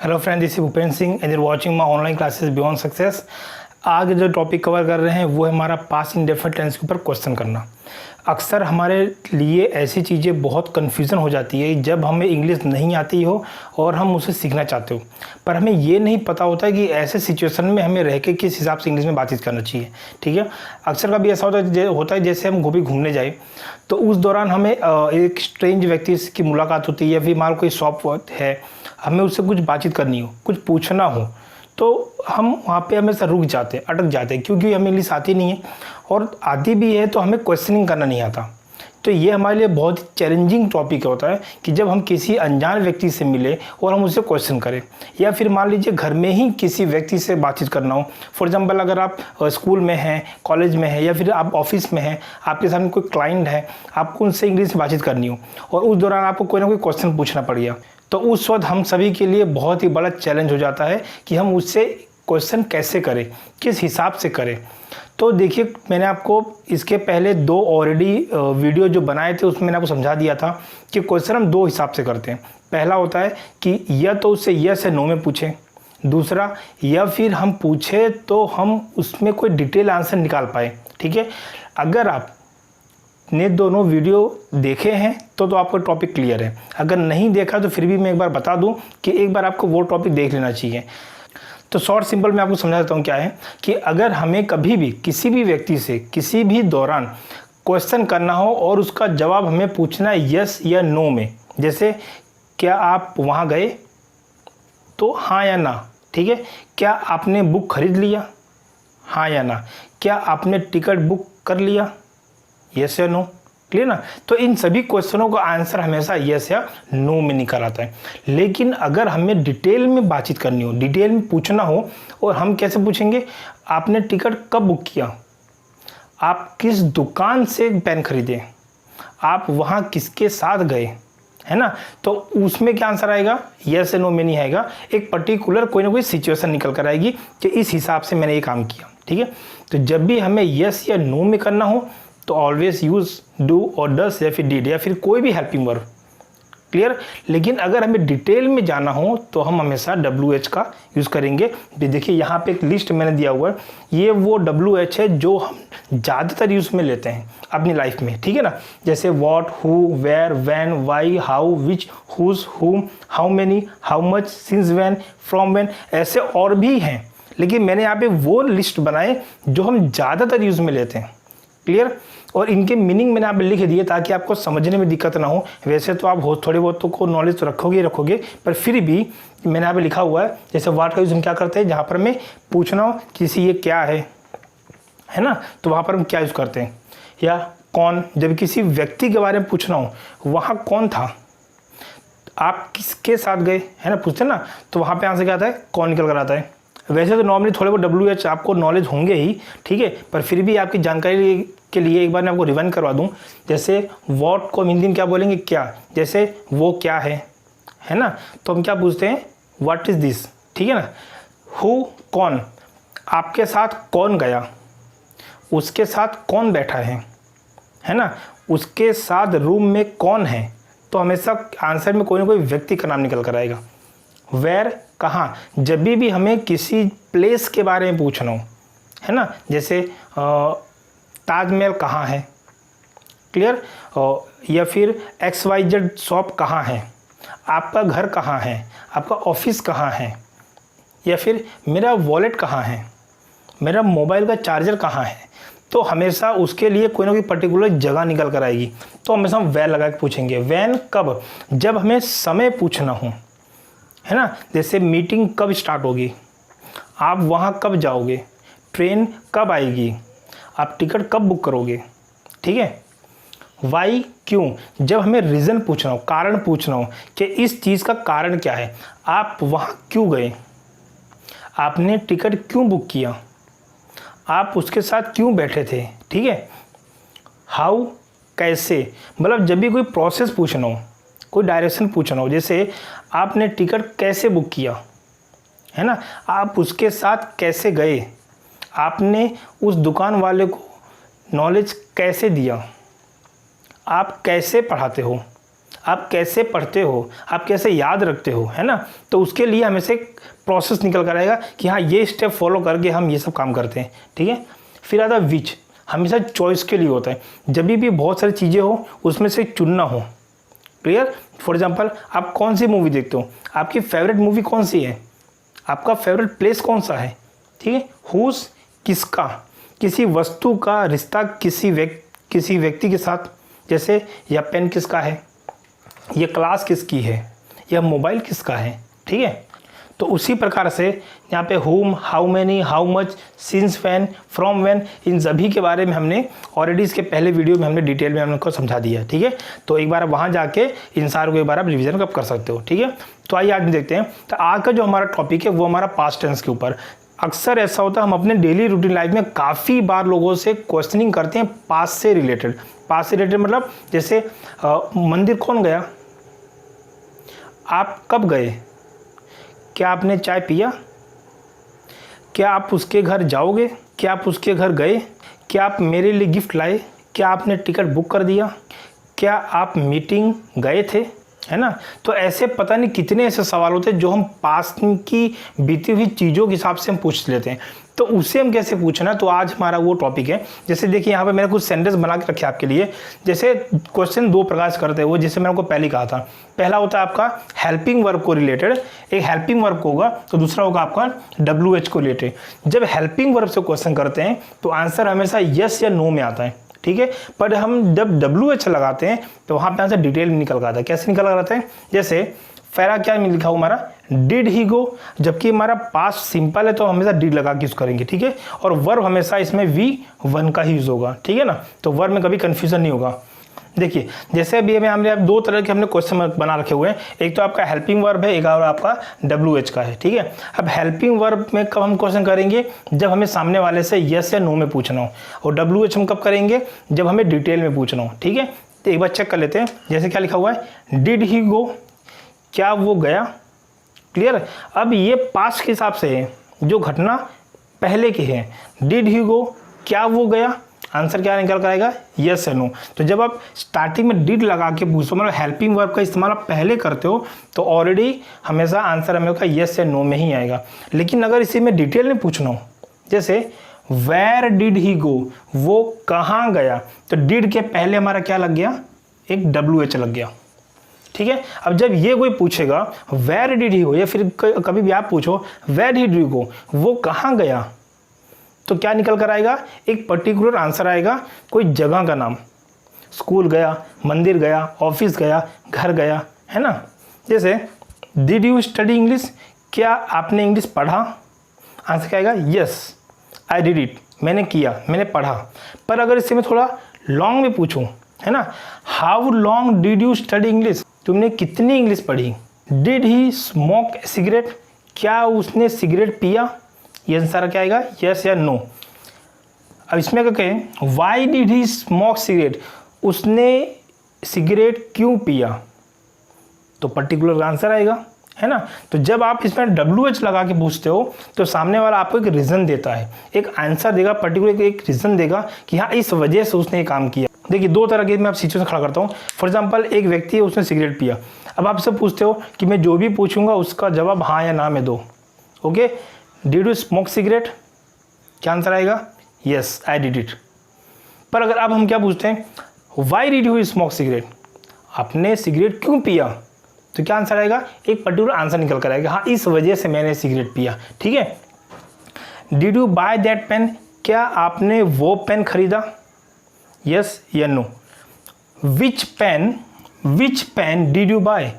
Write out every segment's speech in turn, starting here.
Hello friend, this is Bhupendra Singh and you watching my online classes beyond success. आज जो topic cover कर रहे हैं वो है हमारा पास्ट इंडेफिनिट टेंस के ऊपर क्वेश्चन करना। अक्सर हमारे लिए ऐसी चीज़ें बहुत कन्फ्यूज़न हो जाती है जब हमें इंग्लिश नहीं आती हो और हम उसे सीखना चाहते हो, पर हमें ये नहीं पता होता कि ऐसे सिचुएशन में हमें रह के किस हिसाब से इंग्लिश में बातचीत करना चाहिए। ठीक है, अक्सर कभी ऐसा होता है जैसे हम कभी घूमने जाए तो उस दौरान हमें एक स्ट्रेंज व्यक्ति की मुलाकात होती है या फिर मान कोई शॉप है, हमें उससे कुछ बातचीत करनी हो, कुछ पूछना हो, तो हम वहाँ पे हमेशा रुक जाते हैं, अटक जाते हैं, क्योंकि हमें इंग्लिश आती नहीं है और आती भी है तो हमें क्वेश्चनिंग करना नहीं आता। तो ये हमारे लिए बहुत ही चैलेंजिंग टॉपिक होता है कि जब हम किसी अनजान व्यक्ति से मिले और हम उससे क्वेश्चन करें, या फिर मान लीजिए घर में ही किसी व्यक्ति से बातचीत करना हो। फॉर एग्जांपल, अगर आप स्कूल में हैं, कॉलेज में हैं या फिर आप ऑफिस में हैं, आपके सामने कोई क्लाइंट है, आपको उनसे इंग्लिश में बातचीत करनी हो और उस दौरान आपको कोई ना कोई क्वेश्चन पूछना पड़ गया, तो उस वक्त हम सभी के लिए बहुत ही बड़ा चैलेंज हो जाता है कि हम उससे क्वेश्चन कैसे करें, किस हिसाब से करें। तो देखिए, मैंने आपको इसके पहले दो ऑलरेडी वीडियो जो बनाए थे उसमें मैंने आपको समझा दिया था कि क्वेश्चन हम दो हिसाब से करते हैं। पहला होता है कि या तो उससे यस या नो में पूछें, दूसरा या फिर हम पूछे तो हम उसमें कोई डिटेल आंसर निकाल पाए। ठीक है, अगर आप ने दोनों वीडियो देखे हैं तो आपका टॉपिक क्लियर है। अगर नहीं देखा तो फिर भी मैं एक बार बता दूं कि एक बार आपको वो टॉपिक देख लेना चाहिए। तो शॉर्ट सिंपल मैं आपको समझा देता हूँ क्या है कि अगर हमें कभी भी किसी भी व्यक्ति से किसी भी दौरान क्वेश्चन करना हो और उसका जवाब हमें पूछना है यस या नो में, जैसे क्या आप वहाँ गए, तो हाँ या ना। ठीक है, क्या आपने बुक खरीद लिया, हाँ या ना। क्या आपने टिकट बुक कर लिया, यस या नो। क्लियर ना। तो इन सभी क्वेश्चनों का आंसर हमेशा यस या नो में निकल आता है। लेकिन अगर हमें डिटेल में बातचीत करनी हो, डिटेल में पूछना हो, और हम कैसे पूछेंगे, आपने टिकट कब बुक किया, आप किस दुकान से पेन खरीदे, आप वहाँ किसके साथ गए, है ना। तो उसमें क्या आंसर आएगा, यस या नो में नहीं आएगा, एक पर्टिकुलर कोई ना कोई सिचुएशन निकल कर आएगी कि इस हिसाब से मैंने ये काम किया। ठीक है, तो जब भी हमें यस या नो में करना हो तो ऑलवेज यूज डू और डस या फिर डिड या फिर कोई भी हेल्पिंग वर्ब। क्लियर। लेकिन अगर हमें डिटेल में जाना हो तो हम हमेशा WH का यूज़ करेंगे। देखिए यहाँ पे एक लिस्ट मैंने दिया हुआ है, ये वो WH है जो हम ज़्यादातर यूज़ में लेते हैं अपनी लाइफ में। ठीक है ना, जैसे what, who, where, when, why, how, which, whose, whom, how many, how much, since when, from when, ऐसे और भी हैं, लेकिन मैंने यहाँ पे वो लिस्ट बनाए जो हम ज़्यादातर यूज़ में लेते हैं। क्लियर। और इनके मीनिंग मैंने यहाँ पे लिख दिए ताकि आपको समझने में दिक्कत ना हो। वैसे तो आप थोड़े बहुत तो को नॉलेज तो रखोगे, पर फिर भी मैंने यहाँ पे लिखा हुआ है, जैसे वाट का यूज़ हम क्या करते हैं, जहाँ पर हमें पूछना हो किसी ये क्या है ना, तो वहाँ पर हम क्या यूज़ करते हैं, या कौन। जब किसी व्यक्ति के बारे में पूछना हो, वहाँ कौन था, आप किसके साथ गए, है ना, पूछते ना, तो वहाँ पर आंसर क्या आता है, कौन निकल कर आता है। वैसे तो नॉर्मली थोड़े बहुत WH आपको नॉलेज होंगे ही, ठीक है, पर फिर भी आपकी जानकारी के लिए एक बार मैं आपको रिवाइंड करवा दूं। जैसे व्हाट को हम हिंदी में क्या बोलेंगे, क्या। जैसे वो क्या है ना, तो हम क्या पूछते हैं, व्हाट इज़ दिस। ठीक है ना। हु, कौन, आपके साथ कौन गया, उसके साथ कौन बैठा है ना, उसके साथ रूम में कौन है, तो हमेशा आंसर में कोई ना कोई व्यक्ति का नाम निकल कर आएगा। वेयर, कहाँ, जब भी हमें किसी प्लेस के बारे में पूछना हो, है ना, जैसे ताजमहल कहाँ है। क्लियर। या फिर XYZ शॉप कहाँ है, आपका घर कहाँ है, आपका ऑफिस कहाँ है, या फिर मेरा वॉलेट कहाँ है, मेरा मोबाइल का चार्जर कहाँ है, तो हमेशा उसके लिए कोई ना कोई पर्टिकुलर जगह निकल कर आएगी। तो हमेशा हम वैन लगा के पूछेंगे। वैन कब, जब हमें समय पूछना हो, है ना, जैसे मीटिंग कब स्टार्ट होगी, आप वहाँ कब जाओगे, ट्रेन कब आएगी, आप टिकट कब बुक करोगे। ठीक है। वाई, क्यों, जब हमें रीज़न पूछना हो, कारण पूछना हो कि इस चीज़ का कारण क्या है, आप वहाँ क्यों गए, आपने टिकट क्यों बुक किया, आप उसके साथ क्यों बैठे थे। ठीक है। हाउ, कैसे, मतलब जब भी कोई प्रोसेस पूछना हो, कोई डायरेक्शन पूछना हो, जैसे आपने टिकट कैसे बुक किया, है ना, आप उसके साथ कैसे गए, आपने उस दुकान वाले को नॉलेज कैसे दिया, आप कैसे पढ़ाते हो, आप कैसे पढ़ते हो, आप कैसे याद रखते हो, है ना। तो उसके लिए हमें से एक प्रोसेस निकल कर आएगा कि हाँ ये स्टेप फॉलो करके हम ये सब काम करते हैं, ठीक है। फिर आता है विच, हमेशा चॉइस के लिए होता है। जब भी बहुत सारी चीज़ें हो उसमें से चुनना हो, क्लियर। फॉर एग्जांपल आप कौन सी मूवी देखते हो, आपकी फेवरेट मूवी कौन सी है, आपका फेवरेट प्लेस कौन सा है, ठीक है। हुज, किसका, किसी वस्तु का रिश्ता किसी व्यक्ति के साथ, जैसे यह पेन किसका है, यह क्लास किसकी है, यह मोबाइल किसका है, ठीक है। तो उसी प्रकार से यहाँ पे whom, how many, how much, since when, from when, इन सभी के बारे में हमने ऑलरेडी इसके पहले वीडियो में हमने डिटेल में हमको समझा दिया, ठीक है। तो एक बार वहाँ जाके इन सारों को एक बार आप रिविजन कब कर सकते हो, ठीक है। तो आइए आज देखते हैं। तो आज का जो हमारा टॉपिक है वो हमारा पास्ट टेंस के ऊपर। अक्सर ऐसा होता है हम अपने डेली रूटीन लाइफ में काफ़ी बार लोगों से क्वेश्चनिंग करते हैं पास्ट से रिलेटेड। पास्ट से रिलेटेड मतलब जैसे मंदिर कौन गया, आप कब गए, क्या आपने चाय पिया, क्या आप उसके घर जाओगे, क्या आप उसके घर गए, क्या आप मेरे लिए गिफ्ट लाए, क्या आपने टिकट बुक कर दिया, क्या आप मीटिंग गए थे, है ना। तो ऐसे पता नहीं कितने ऐसे सवाल होते हैं जो हम पास्ट की बीती हुई चीज़ों के हिसाब से हम पूछ लेते हैं। तो उससे हम कैसे पूछना, तो आज हमारा वो टॉपिक है। जैसे देखिए यहाँ पे मैंने कुछ सेंटेंस बना के रखे आपके लिए। जैसे क्वेश्चन दो प्रकार से करते हैं वो, जैसे मैंने आपको पहले कहा था। पहला होता है आपका हेल्पिंग वर्ब को रिलेटेड, एक हेल्पिंग वर्ब होगा, तो दूसरा होगा आपका WH को रिलेटेड। जब हेल्पिंग वर्ब से क्वेश्चन करते हैं तो आंसर हमेशा यस या नो में आता है, ठीक है। पर हम जब WH लगाते हैं तो वहाँ पे आंसर डिटेल में निकल कर आता है। कैसे निकल कर आता है, जैसे पहला क्या लिखा हुआ हमारा डिड ही गो, जबकि हमारा पास्ट सिंपल है तो हमेशा डिड लगा के यूज़ करेंगे, ठीक है। और वर्ब हमेशा इसमें V1 का ही यूज़ होगा, ठीक है ना। तो वर्ब में कभी कन्फ्यूजन नहीं होगा। देखिए जैसे अभी हमने दो तरह के हमने क्वेश्चन बना रखे हुए हैं। एक तो आपका हेल्पिंग वर्ब है, एक और आपका WH का है, ठीक है। अब हेल्पिंग वर्ब में कब हम क्वेश्चन करेंगे, जब हमें सामने वाले से यस या नो में पूछना हो, और WH हम कब करेंगे, जब हमें डिटेल में पूछना हो, ठीक है। तो एक बार चेक कर लेते हैं। जैसे क्या लिखा हुआ है, डिड ही गो, क्या वो गया, क्लियर। अब ये पास्ट के हिसाब से है, जो घटना पहले की है। डिड ही गो, क्या वो गया, आंसर क्या निकल कर आएगा, यस या नो। तो जब आप स्टार्टिंग में डिड लगा के पूछो, मतलब हेल्पिंग वर्ब का इस्तेमाल आप पहले करते हो, तो ऑलरेडी हमेशा आंसर हमें यस या नो में ही आएगा। लेकिन अगर इसी में डिटेल में पूछना हो, जैसे वेयर डिड ही गो, वो कहाँ गया, तो डिड के पहले हमारा क्या लग गया, एक WH लग गया, ठीक है। अब जब ये कोई पूछेगा वेयर डिड ही गो, या फिर कभी भी आप पूछो वेयर डिड ही गो, वो कहाँ गया, तो क्या निकल कर आएगा, एक पर्टिकुलर आंसर आएगा, कोई जगह का नाम, स्कूल गया, मंदिर गया, ऑफिस गया, घर गया, है ना। जैसे डिड यू स्टडी इंग्लिश, क्या आपने इंग्लिश पढ़ा, आंसर क्या आएगा, यस आई डिड इट, मैंने किया, मैंने पढ़ा। पर अगर इससे मैं थोड़ा लॉन्ग में पूछूं, है ना, how long did you study English, तुमने कितनी इंग्लिश पढ़ी। डिड ही स्मोक सिगरेट, क्या उसने सिगरेट पिया, ये आंसर क्या आएगा, यस या नो। अब इसमें क्या कहें, why did he smoke cigarette, उसने सिगरेट क्यों पिया, तो पर्टिकुलर आंसर आएगा, है ना। तो जब आप इसमें WH लगा के पूछते हो तो सामने वाला आपको एक रीज़न देता है, एक आंसर देगा, पर्टिकुलर एक रीज़न देगा कि हाँ इस वजह से उसने ये काम किया। देखिए दो तरह के मैं आप सिचुएशन खड़ा करता हूँ। फॉर एग्जांपल एक व्यक्ति है, उसने सिगरेट पिया। अब आपसे पूछते हो कि मैं जो भी पूछूंगा उसका जवाब हाँ या ना में दो, okay. Did you smoke cigarette, क्या आंसर आएगा, यस आई डिड इट। पर अगर अब हम क्या पूछते हैं, why did you smoke cigarette, आपने सिगरेट क्यों पिया, तो क्या आंसर आएगा, एक पर्टिकुलर आंसर निकल कर आएगा, हाँ इस वजह से मैंने सिगरेट पिया, ठीक है। Did you buy that pen, क्या आपने वो पेन खरीदा, यस या no. Which pen did you buy,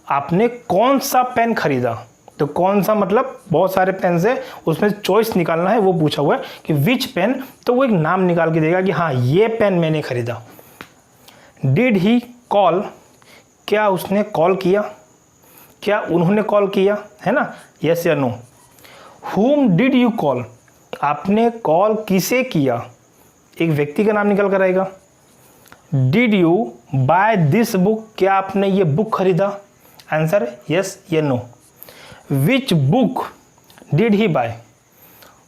आपने कौन सा पेन खरीदा, तो कौन सा मतलब बहुत सारे पेन से उसमें चॉइस निकालना है, वो पूछा हुआ है कि विच पेन, तो वो एक नाम निकाल के देगा कि हाँ ये पेन मैंने खरीदा। डिड ही कॉल, क्या उसने कॉल किया, क्या उन्होंने कॉल किया, है ना, यस या no. Whom did you call, आपने कॉल किसे किया, एक व्यक्ति का नाम निकल कर आएगा। Did you buy this book, क्या आपने ये बुक खरीदा, आंसर यस या no. Which book did he buy,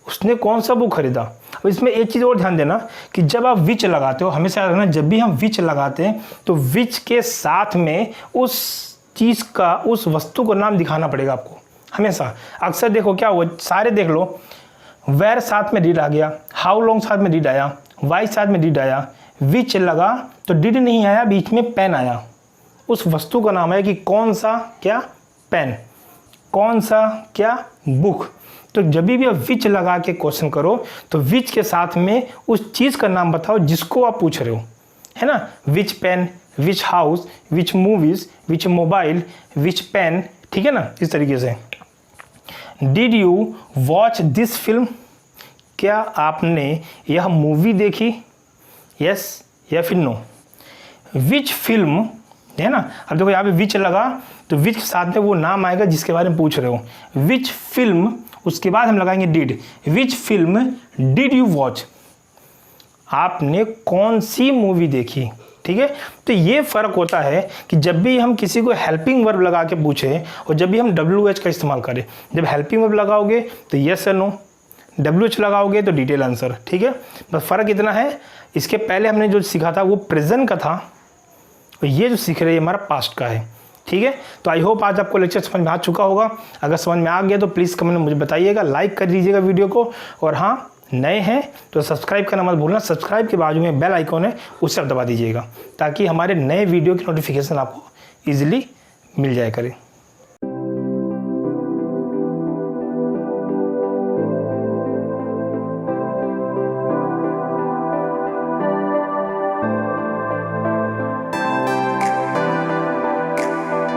उसने कौन सा बुक खरीदा। अब इसमें एक चीज़ और ध्यान देना कि जब आप विच लगाते हो, हमेशा याद रखना, जब भी हम विच लगाते हैं तो विच के साथ में उस चीज़ का, उस वस्तु का नाम दिखाना पड़ेगा आपको हमेशा। अक्सर देखो क्या हुआ, सारे देख लो, वेयर साथ में डिड आ गया, हाउ लॉन्ग साथ में डिड आया, वाई साथ में डिड आया, विच लगा तो डिड नहीं आया, बीच में पेन आया। उस वस्तु का नाम है कि कौन सा क्या पेन, कौन सा क्या बुक। तो जब भी आप विच लगा के क्वेश्चन करो तो विच के साथ में उस चीज़ का नाम बताओ जिसको आप पूछ रहे हो, है ना। Which pen, which house, which movies, which mobile, which pen, ठीक है ना, इस तरीके से। Did you watch this film, क्या आपने यह मूवी देखी, यस या फिर नो। विच फिल्म, है ना। अब देखो यहाँ पे विच लगा तो विच के साथ में वो नाम आएगा जिसके बारे में पूछ रहे हो। विच फिल्म, उसके बाद हम लगाएंगे did. Which film did you watch, आपने कौन सी मूवी देखी, ठीक है। तो ये फ़र्क होता है कि जब भी हम किसी को हेल्पिंग वर्ब लगा के पूछें और जब भी हम WH का इस्तेमाल करें। जब हेल्पिंग वर्ब लगाओगे तो यस या नो, WH लगाओगे तो डिटेल आंसर, ठीक है। बस फ़र्क इतना है, इसके पहले हमने जो सीखा था वो प्रेजेंट का था, और ये जो सीख रहे हैं हमारा पास्ट का है, ठीक है। तो आई होप आज आपको लेक्चर समझ में आ चुका होगा। अगर समझ में आ गया तो प्लीज़ कमेंट में मुझे बताइएगा, लाइक कर दीजिएगा वीडियो को, और हाँ नए हैं तो सब्सक्राइब करना मत भूलना। सब्सक्राइब के बाजू में बेल आइकॉन है, उसे आप दबा दीजिएगा ताकि हमारे नए वीडियो की नोटिफिकेशन आपको ईजिली मिल जाया करे।